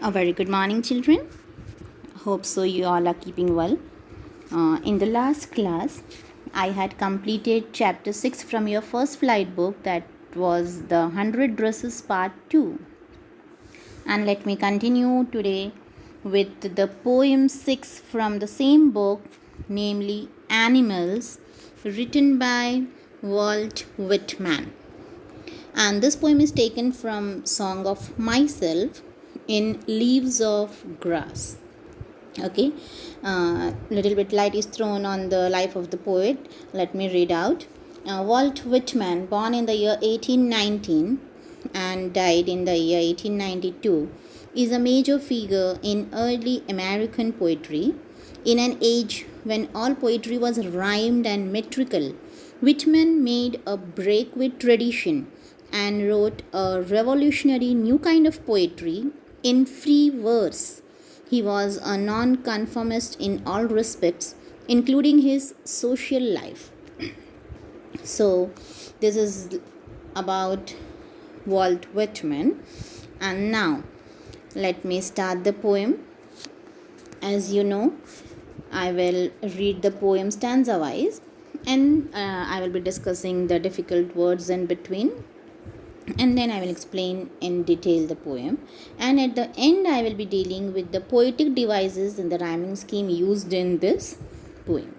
A very good morning, children. Hope so you all are keeping well. In the last class, I had completed chapter 6 from your first flight book, that was the 100 Dresses part 2. And let me continue today with the poem 6 from the same book, namely Animals, written by Walt Whitman. And this poem is taken from Song of Myself in Leaves of Grass. Okay, little bit light is thrown on the life of the poet. Let me read out. Walt Whitman, born in the year 1819 and died in the year 1892, is a major figure in early American poetry. In an age when all poetry was rhymed and metrical, Whitman made a break with tradition and wrote a revolutionary new kind of poetry in free verse. He was a nonconformist in all respects, including his social life. So, this is about Walt Whitman. And now, let me start the poem. As you know, I will read the poem stanza wise, and I will be discussing the difficult words in between, and then I will explain in detail the poem, and at the end I will be dealing with the poetic devices and the rhyming scheme used in this poem.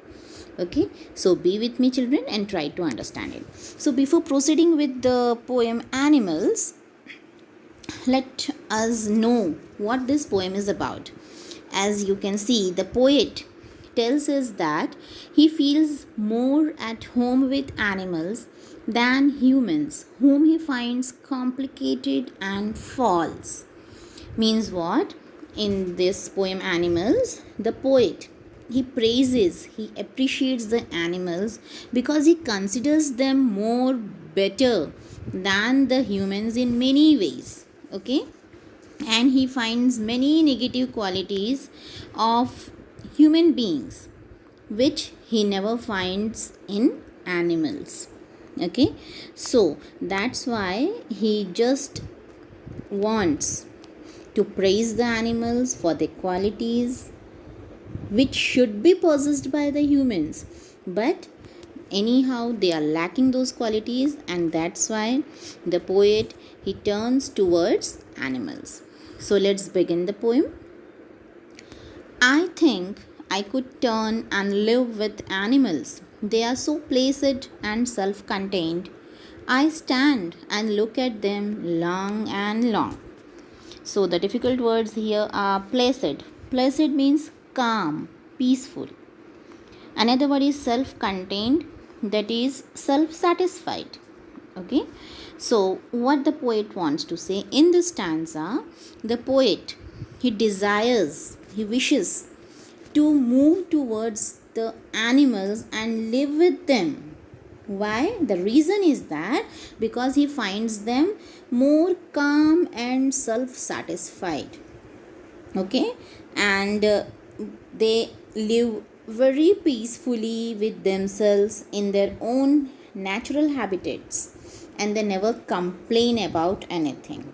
Okay, so be with me, children, and try to understand it. So before proceeding with the poem Animals, let us know what this poem is about. As you can see, the poet tells us that he feels more at home with animals than humans, whom he finds complicated and false. Means what? In this poem Animals, the poet, he praises, he appreciates the animals because he considers them more better than the humans in many ways. Okay, and he finds many negative qualities of human beings which he never finds in animals. Okay, so that's why he just wants to praise the animals for their qualities which should be possessed by the humans, but anyhow they are lacking those qualities, and that's why the poet, he turns towards animals. So let's begin the poem. I think I could turn and live with animals. They are so placid and self contained. I stand and look at them long and long. So the difficult words here are placid. Placid means calm, peaceful. Another word is self contained, that is self satisfied. Okay, so what the poet wants to say in this stanza, the poet, he desires, he wishes to move towards the animals and live with them. Why? The reason is that because he finds them more calm and self satisfied. Okay, and they live very peacefully with themselves in their own natural habitats, and they never complain about anything.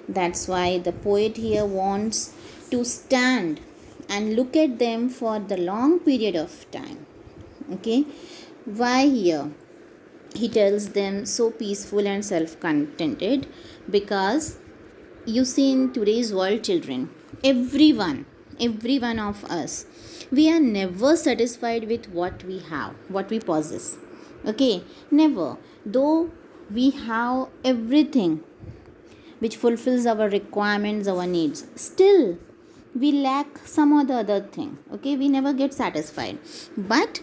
That's why the poet here wants to stand and look at them for the long period of time. Okay, why here he tells them so peaceful and self contented? Because you see, in today's world, children, every one of us, we are never satisfied with what we have, what we possess. Okay, never. Though we have everything which fulfills our requirements, our needs, still we lack some or the other thing. Okay, we never get satisfied. But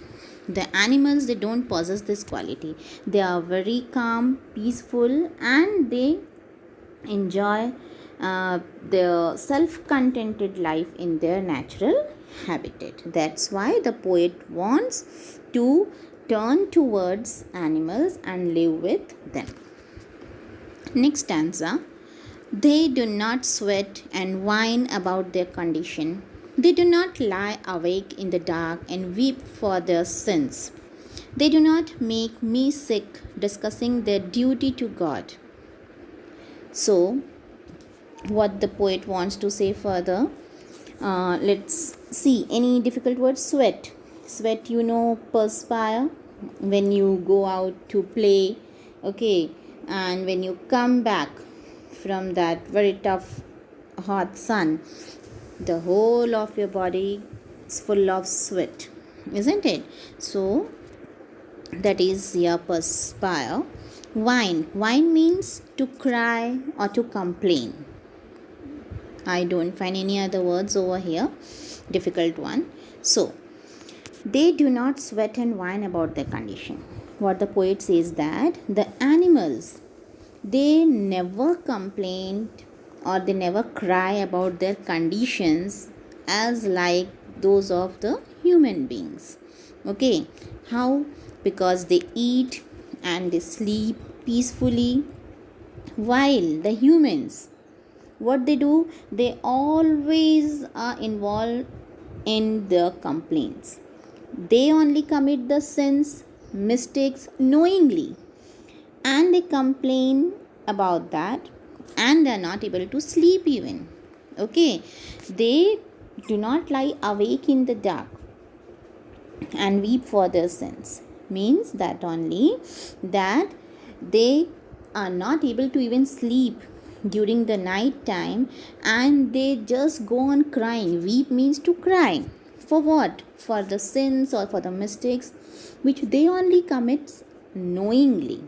the animals, they don't possess this quality. They are very calm, peaceful, and they enjoy their self-contented life in their natural habitat. That's why the poet wants to turn towards animals and live with them. Next stanza. They do not sweat and whine about their condition. They do not lie awake in the dark and weep for their sins. They do not make me sick discussing their duty to God. So, what the poet wants to say further. Let's see. Any difficult words? Sweat. Sweat, perspire when you go out to play. Okay, and when you come back from that very tough hot sun, the whole of your body is full of sweat, isn't it? So that is your perspire. Whine means to cry or to complain. I don't find any other words over here. Difficult one. So they do not sweat and whine about their condition. What the poet says, that the animals, they never complain or they never cry about their conditions as like those of the human beings. Okay, how? Because they eat and they sleep peacefully, while the humans, what they do, they always are involved in their complaints. They only commit the sins, mistakes knowingly, and they complain about that, and they are not able to sleep even. Okay, they do not lie awake in the dark and weep for their sins. Means that only that they are not able to even sleep during the night time, and they just go on crying. Weep means to cry. For what? For the sins or for the mistakes which they only commit knowingly.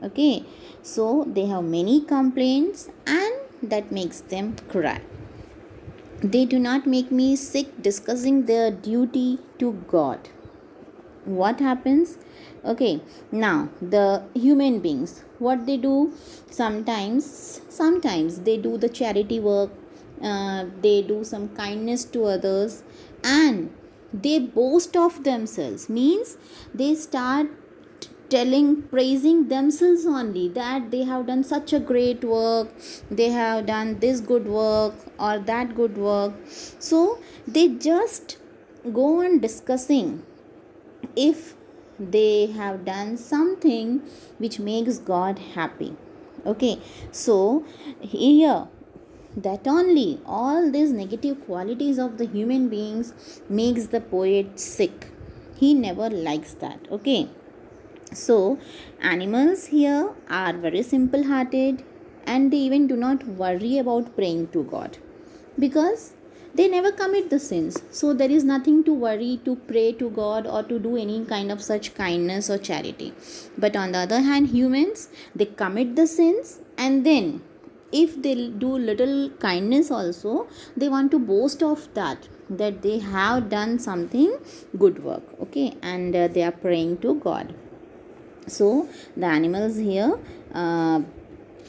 Okay, so they have many complaints, and that makes them cry. They do not make me sick discussing their duty to God. What happens? Okay, now the human beings, what they do, sometimes they do the charity work, they do some kindness to others, and they boast of themselves. Means they start praising themselves only, that they have done such a great work, they have done this good work or that good work. So they just go on discussing if they have done something which makes God happy. Okay, so here, that only all these negative qualities of the human beings makes the poet sick. He never likes that. Okay, so animals here are very simple hearted, and they even do not worry about praying to God, because they never commit the sins. So there is nothing to worry to pray to God or to do any kind of such kindness or charity. But on the other hand, humans, they commit the sins, and then if they do little kindness also, they want to boast of that they have done something good work. Okay, and they are praying to God. So the animals here are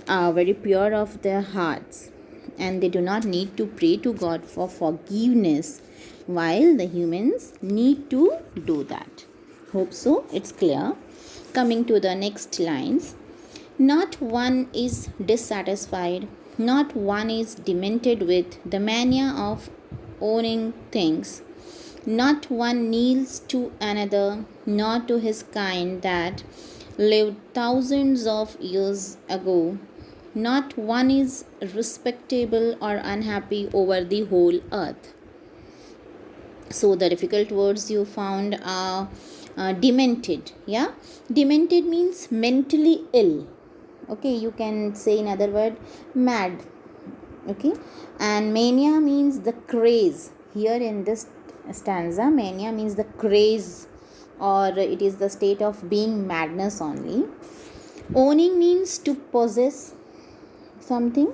very pure of their hearts, and they do not need to pray to God for forgiveness, while the humans need to do that. Hope so it's clear. Coming to the next lines. Not one is dissatisfied, not one is demented with the mania of owning things. Not one kneels to another, nor to his kind that lived thousands of years ago. Not one is respectable or unhappy over the whole earth. So the difficult words you found are demented. Yeah, demented means mentally ill. Okay, you can say in other word, mad. Okay, and mania means the craze. Here in this stanza, mania means the craze, or it is the state of being madness only. Owning means to possess something.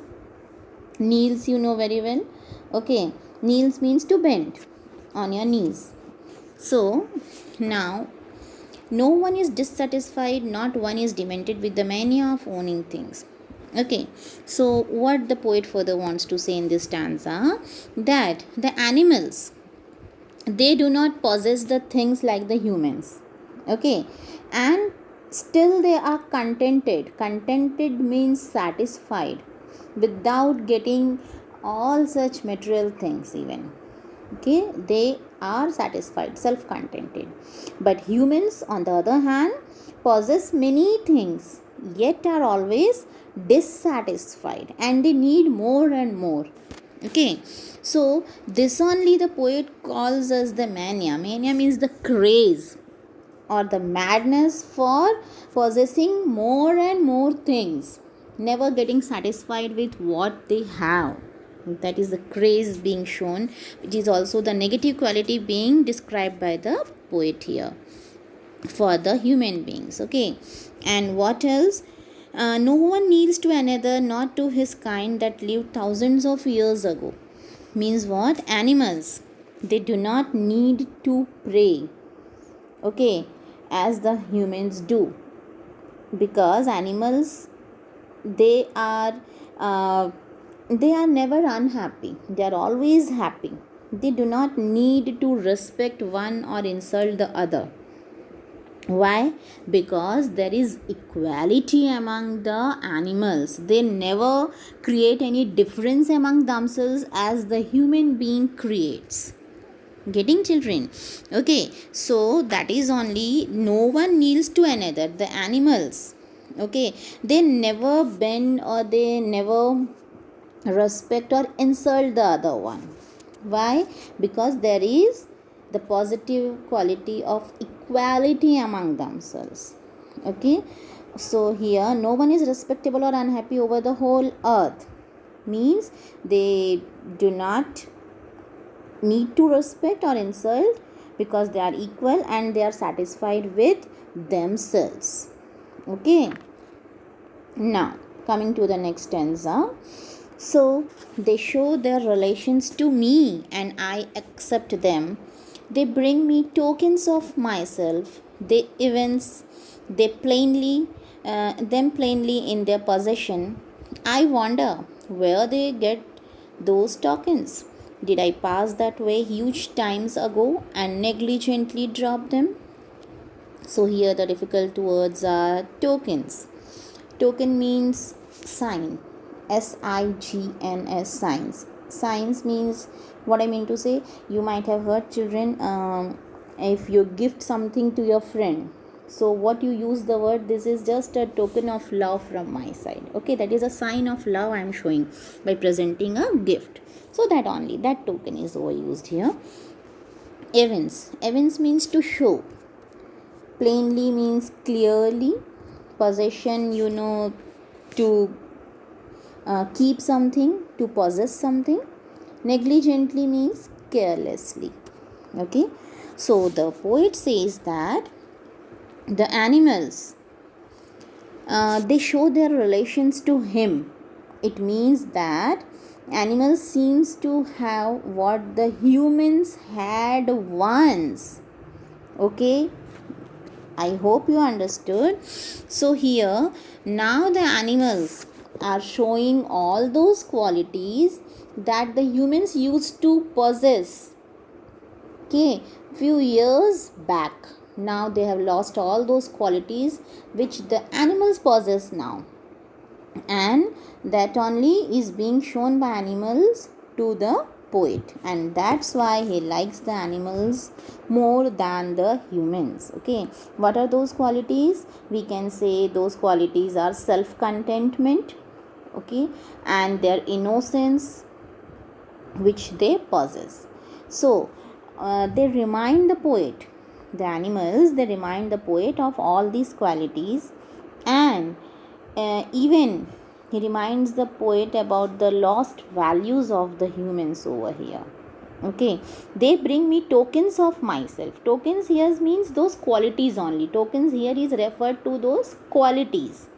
Kneels, you know very well. Okay, kneels means to bend on your knees. So now, no one is dissatisfied, not one is demented with the mania of owning things. Okay, so what the poet further wants to say in this stanza, that the animals, they do not possess the things like the humans. Okay, and still they are contented. Contented means satisfied without getting all such material things even. Okay, they are satisfied, self-contented. But humans, on the other hand, possess many things, yet are always dissatisfied, and they need more and more. Okay, so this only the poet calls as the mania. Mania means the craze or the madness for possessing more and more things, never getting satisfied with what they have. That is the craze being shown, which is also the negative quality being described by the poet here for the human beings. Okay, and what else? No one kneels to another, not to his kind that lived thousands of years ago. Means what? Animals, they do not need to pray, okay, as the humans do, because animals, they are uh, they are never unhappy, they are always happy. They do not need to respect one or insult the other. Why? Because there is equality among the animals. They never create any difference among themselves as the human being creates. Getting, children? Okay, so that is only, no one kneels to another, the animals. Okay, they never bend or they never respect or insult the other one. Why? Because there is the positive quality of equality among themselves. Okay, so here no one is respectable or unhappy over the whole earth, means they do not need to respect or insult, because they are equal and they are satisfied with themselves. Okay, now coming to the next stanza. So they show their relations to me and I accept them. They bring me tokens of myself. They evince they plainly them plainly in their possession. I wonder where they get those tokens. Did I pass that way huge times ago and negligently drop them? So here the difficult words are tokens. Token means sign. SIGNS, signs. Signs means, what I mean to say, you might have heard, children, if you gift something to your friend, so what you use the word, this is just a token of love from my side. Okay, that is a sign of love I am showing by presenting a gift. So that only, that token is overused here. Evince. Evince means to show. Plainly means clearly. Possession, to keep something, to possess something. Negligently means carelessly. Okay, so the poet says that the animals, they show their relations to him. It means that animals seems to have what the humans had once. Okay, I hope you understood. So here now the animals are showing all those qualities that the humans used to possess. Okay, few years back. Now they have lost all those qualities which the animals possess now. And that only is being shown by animals to the poet, and that's why he likes the animals more than the humans. Okay, what are those qualities? We can say those qualities are self contentment, okay, and their innocence which they possess. So they remind the poet, the animals, they remind the poet of all these qualities. And even he reminds the poet about the lost values of the humans over here. Okay, they bring me tokens of myself. Tokens here means those qualities only. Tokens here is referred to those qualities.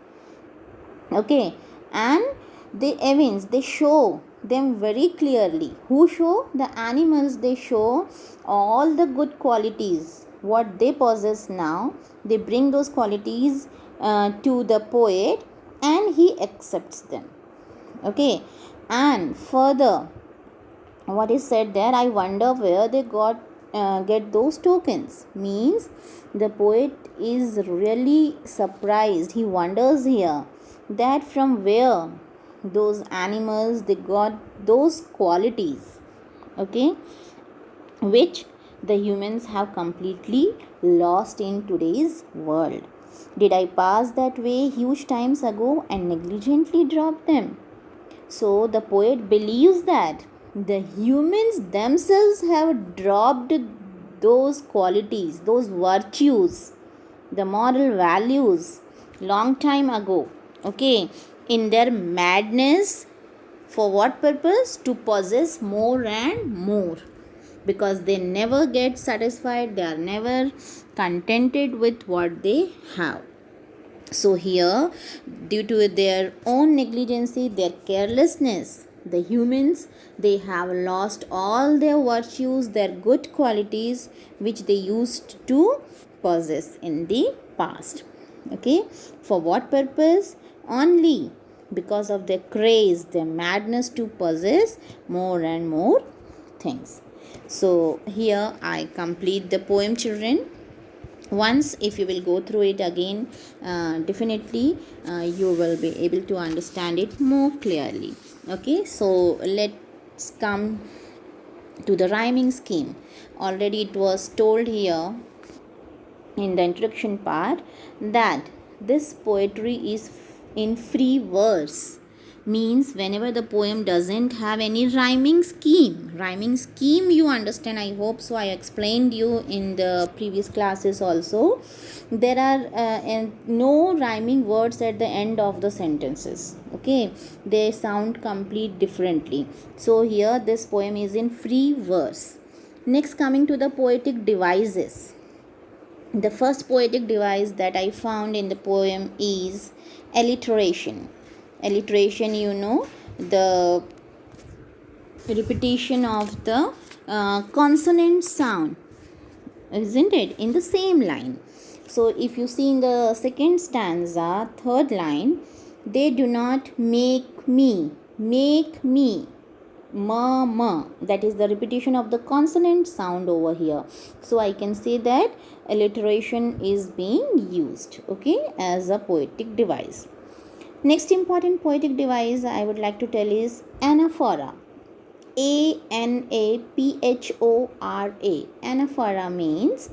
Okay, and they evince, they show them very clearly. Who show? The animals. They show all the good qualities what they possess now. They bring those qualities to the poet and he accepts them. Okay, and further what is said there, I wonder where they get those tokens, means the poet is really surprised. He wonders here that from where those animals they got those qualities. Okay, which the humans have completely lost in today's world. Did I pass that way huge times ago and negligently drop them? So the poet believes that the humans themselves have dropped those qualities, those virtues, the moral values long time ago. Okay, in their madness, for what purpose? To possess more and more, because they never get satisfied, they are never contented with what they have. So here, due to their own negligency, their carelessness, the humans, they have lost all their virtues, their good qualities which they used to possess in the past. Okay, for what purpose? Only because of their craze, their madness to possess more and more things. So here I complete the poem, children. Once if you will go through it again, definitely you will be able to understand it more clearly. Okay, so let's come to the rhyming scheme. Already it was told here in the introduction part that this poetry is in free verse, means whenever the poem doesn't have any rhyming scheme, you understand, I hope so. I explained you in the previous classes also. There are no rhyming words at the end of the sentences. Okay, they sound complete differently. So here this poem is in free verse. Next, coming to the poetic devices. The first poetic device that I found in the poem is alliteration. Alliteration, you know, the repetition of the consonant sound, isn't it, in the same line. So if you see in the second stanza, third line, they do not make me, ma, that is the repetition of the consonant sound over here. So I can say that alliteration is being used, okay, as a poetic device. Next important poetic device I would like to tell is anaphora. ANAPHORA. Anaphora means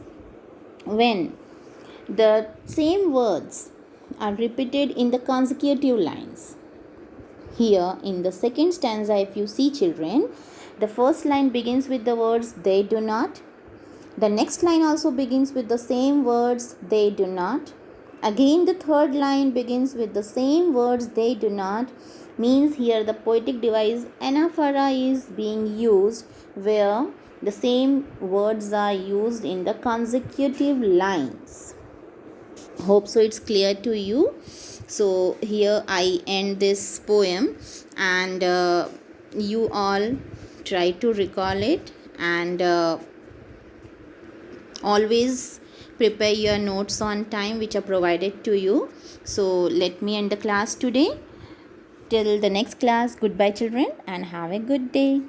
when the same words are repeated in the consecutive lines. Here in the second stanza, if you see, children, the first line begins with the words they do not. The next line also begins with the same words they do not. Again the third line begins with the same words they do not. Means here the poetic device anaphora is being used where the same words are used in the consecutive lines. Hope so it's clear to you. So here I end this poem, and you all try to recall it, and always prepare your notes on time which are provided to you. So let me end the class today. Till the next class, goodbye children, and have a good day.